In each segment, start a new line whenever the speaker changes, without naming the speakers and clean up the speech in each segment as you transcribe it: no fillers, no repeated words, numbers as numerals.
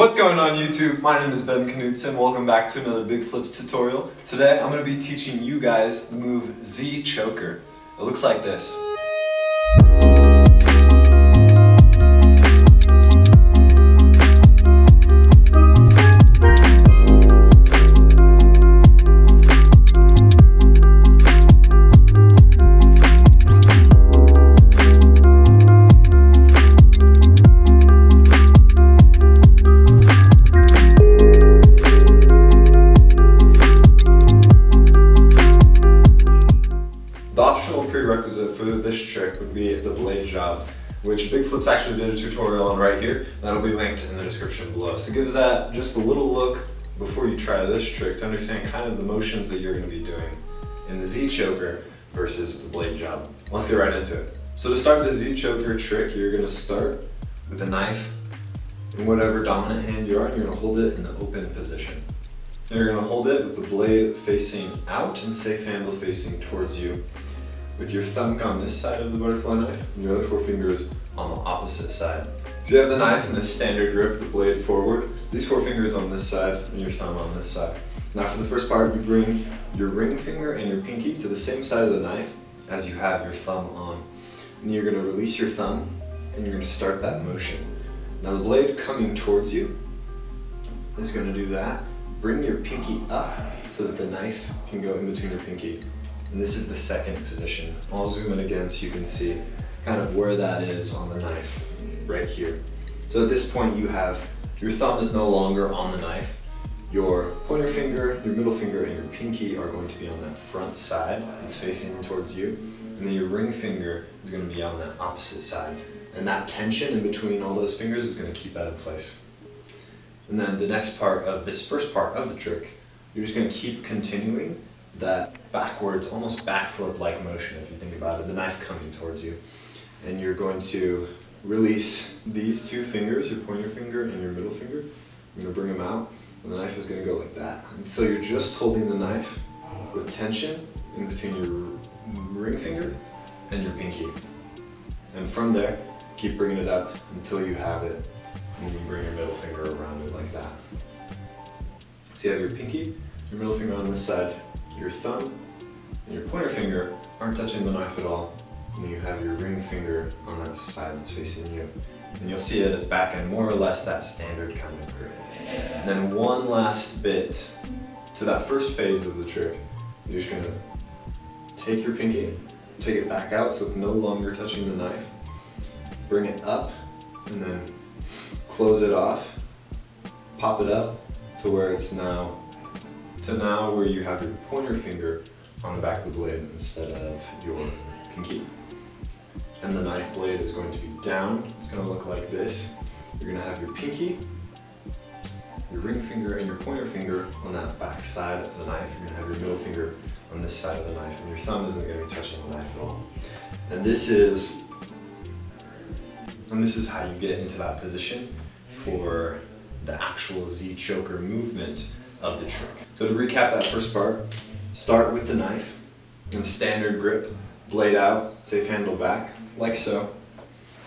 What's going on YouTube? My name is Ben Knudsen. Welcome back to another Big Flips tutorial. Today I'm going to be teaching you guys the move ZChoker. It looks like this. The optional prerequisite for this trick would be the blade job, which Big Flips actually did a tutorial on right here. That'll be linked in the description below. So give that just a little look before you try this trick to understand kind of the motions that you're going to be doing in the ZChoker versus the blade job. Let's get right into it. So to start the ZChoker trick, you're going to start with a knife in whatever dominant hand you're on. You're going to hold it in the open position. You're going to hold it with the blade facing out and safe handle facing towards you, with your thumb on this side of the butterfly knife and your other four fingers on the opposite side. So you have the knife in this standard grip, the blade forward, these four fingers on this side and your thumb on this side. Now for the first part, you bring your ring finger and your pinky to the same side of the knife as you have your thumb on. And you're going to release your thumb and you're going to start that motion. Now the blade coming towards you is going to do that. Bring your pinky up so that the knife can go in between your pinky. And this is the second position. I'll zoom in again so you can see kind of where that is on the knife, right here. So at this point you have, your thumb is no longer on the knife. Your pointer finger, your middle finger, and your pinky are going to be on that front side. It's facing towards you. And then your ring finger is going to be on that opposite side. And that tension in between all those fingers is going to keep that in place. And then the next part of this first part of the trick, you're just going to keep continuing that backwards, almost backflip-like motion if you think about it, the knife coming towards you. And you're going to release these two fingers, your pointer finger and your middle finger. You're going to bring them out, and the knife is going to go like that. And so you're just holding the knife with tension in between your ring finger and your pinky. And from there, keep bringing it up until you have it, and you bring your middle finger around it like that. So you have your pinky, your middle finger on this side, your thumb and your pointer finger aren't touching the knife at all, and you have your ring finger on that side that's facing you. And you'll see it as back in more or less that standard kind of grip. And then one last bit to that first phase of the trick, you're just going to take your pinky, take it back out so it's no longer touching the knife, bring it up, and then close it off, pop it up to where it's now where you have your pointer finger on the back of the blade instead of your pinky. And the knife blade is going to be down. It's going to look like this. You're going to have your pinky, your ring finger, and your pointer finger on that back side of the knife. You're going to have your middle finger on this side of the knife, and your thumb isn't going to be touching the knife at all. And this is how you get into that position for the actual ZChoker movement of the trick. So to recap that first part, start with the knife in standard grip, blade out, safe handle back, like so.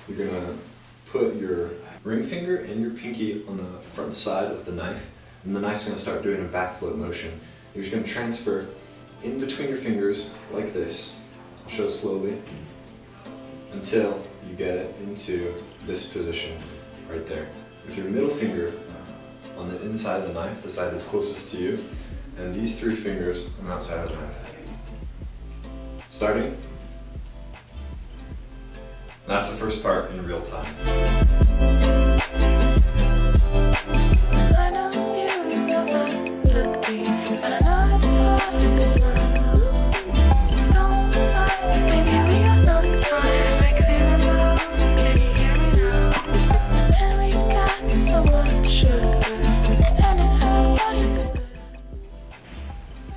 You're gonna put your ring finger and your pinky on the front side of the knife, and the knife's gonna start doing a backflip motion. You're just gonna transfer in between your fingers like this. I'll show it slowly until you get it into this position right there. With your middle finger on the inside of the knife, the side that's closest to you, and these three fingers on the outside of the knife. Starting. That's the first part in real time.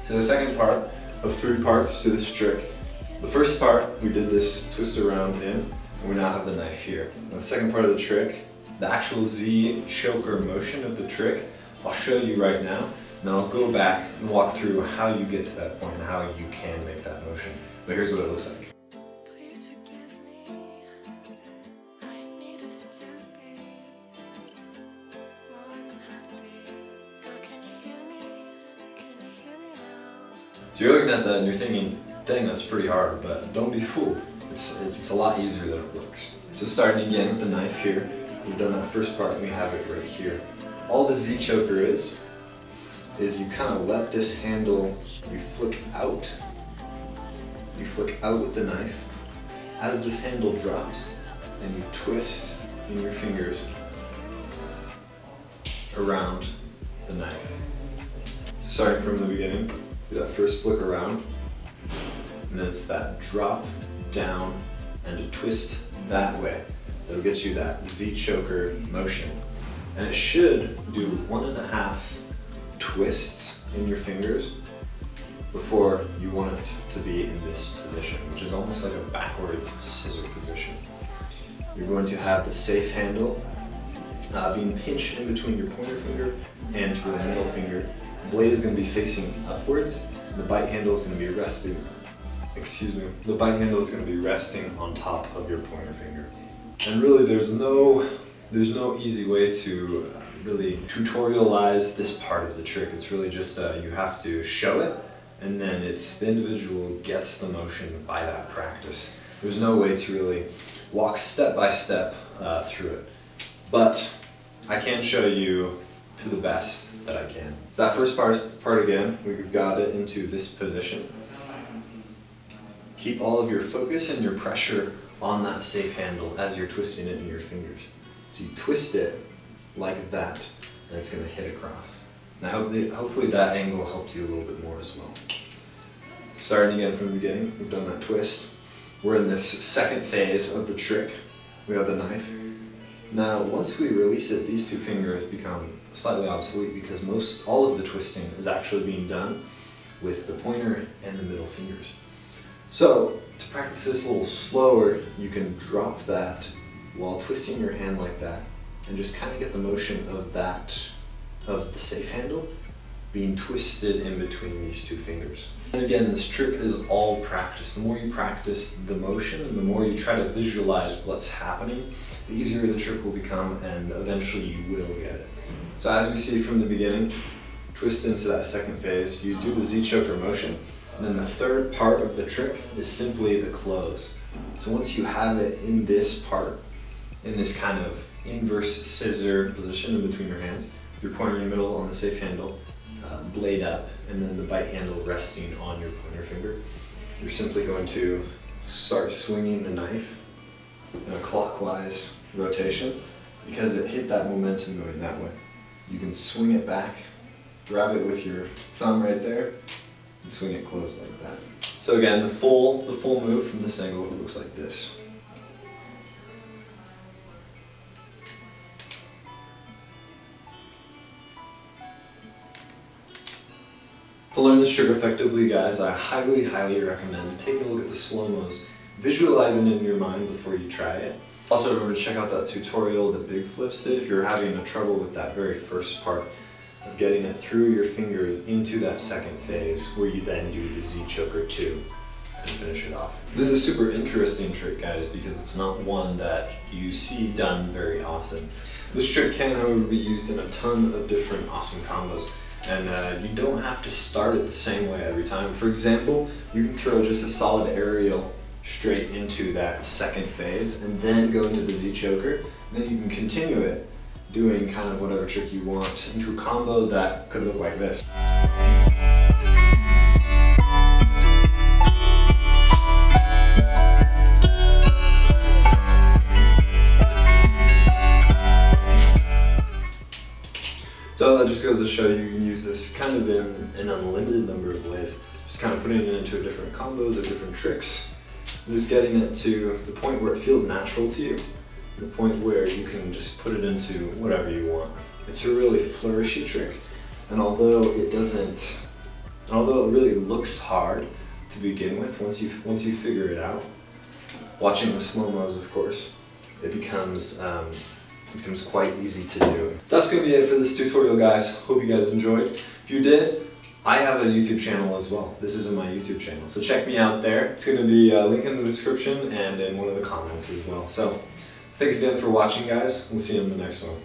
So the second part of three parts to this trick. The first part, we did this twist around in, and we now have the knife here. And the second part of the trick, the actual ZChoker motion of the trick, I'll show you right now. And I'll go back and walk through how you get to that point and how you can make that motion. But here's what it looks like. So you're looking at that and you're thinking, dang, that's pretty hard, but don't be fooled. It's a lot easier than it looks. So starting again with the knife here, we've done that first part and we have it right here. All the ZChoker is you kind of let this handle, you flick out. You flick out with the knife. As this handle drops, and you twist in your fingers around the knife. Starting from the beginning, do that first flick around, and then it's that drop down and a twist that way. That'll get you that ZChoker motion. And it should do 1.5 twists in your fingers before you want it to be in this position, which is almost like a backwards scissor position. You're going to have the safe handle being pinched in between your pointer finger and your middle finger. The blade is going to be facing upwards, and the bite handle is going to be resting. The bite handle is going to be resting on top of your pointer finger. And really, there's no easy way to really tutorialize this part of the trick. It's really just you have to show it, and then the individual gets the motion by that practice. There's no way to really walk step by step through it. But I can show you to the best that I can. So that first part again, we've got it into this position. Keep all of your focus and your pressure on that safe handle as you're twisting it in your fingers. So you twist it like that, and it's going to hit across. Now hopefully that angle helped you a little bit more as well. Starting again from the beginning, we've done that twist. We're in this second phase of the trick. We have the knife. Now once we release it, these two fingers become slightly obsolete because all of the twisting is actually being done with the pointer and the middle fingers. So to practice this a little slower, you can drop that while twisting your hand like that and just kind of get the motion of the safe handle being twisted in between these two fingers. And again, this trick is all practice. The more you practice the motion and the more you try to visualize what's happening, the easier the trick will become, and eventually you will get it. So as we see from the beginning, twist into that second phase, you do the ZChoker motion, and then the third part of the trick is simply the close. So once you have it in this part, in this kind of inverse scissor position in between your hands, your pointer in the middle on the safe handle, blade up, and then the bite handle resting on your pointer finger, you're simply going to start swinging the knife in a clockwise rotation because it hit that momentum going that way. You can swing it back, grab it with your thumb right there, and swing it close like that. So again, the full move from this angle looks like this. To learn this trick effectively, guys, I highly recommend taking a look at the slow-mos, visualizing it in your mind before you try it. Also, remember to check out that tutorial that Big Flips did if you're having a trouble with that very first part of getting it through your fingers into that second phase where you then do the ZChoker 2 and finish it off. This is a super interesting trick, guys, because it's not one that you see done very often. This trick can, however, be used in a ton of different awesome combos. And you don't have to start it the same way every time. For example, you can throw just a solid aerial straight into that second phase and then go into the ZChoker. Then you can continue it doing kind of whatever trick you want into a combo that could look like this. So that just goes to show you can use this kind of in an unlimited number of ways. Just kind of putting it into different combos or different tricks. And just getting it to the point where it feels natural to you. The point where you can just put it into whatever you want. It's a really flourishy trick. And although it really looks hard to begin with, once you figure it out, watching the slow-mos, of course, it becomes quite easy to do. So that's going to be it for this tutorial, guys. Hope you guys enjoyed. If you did, I have a YouTube channel as well. This is in my YouTube channel, so check me out there. It's going to be a link in the description and in one of the comments as well. So thanks again for watching, guys. We'll see you in the next one.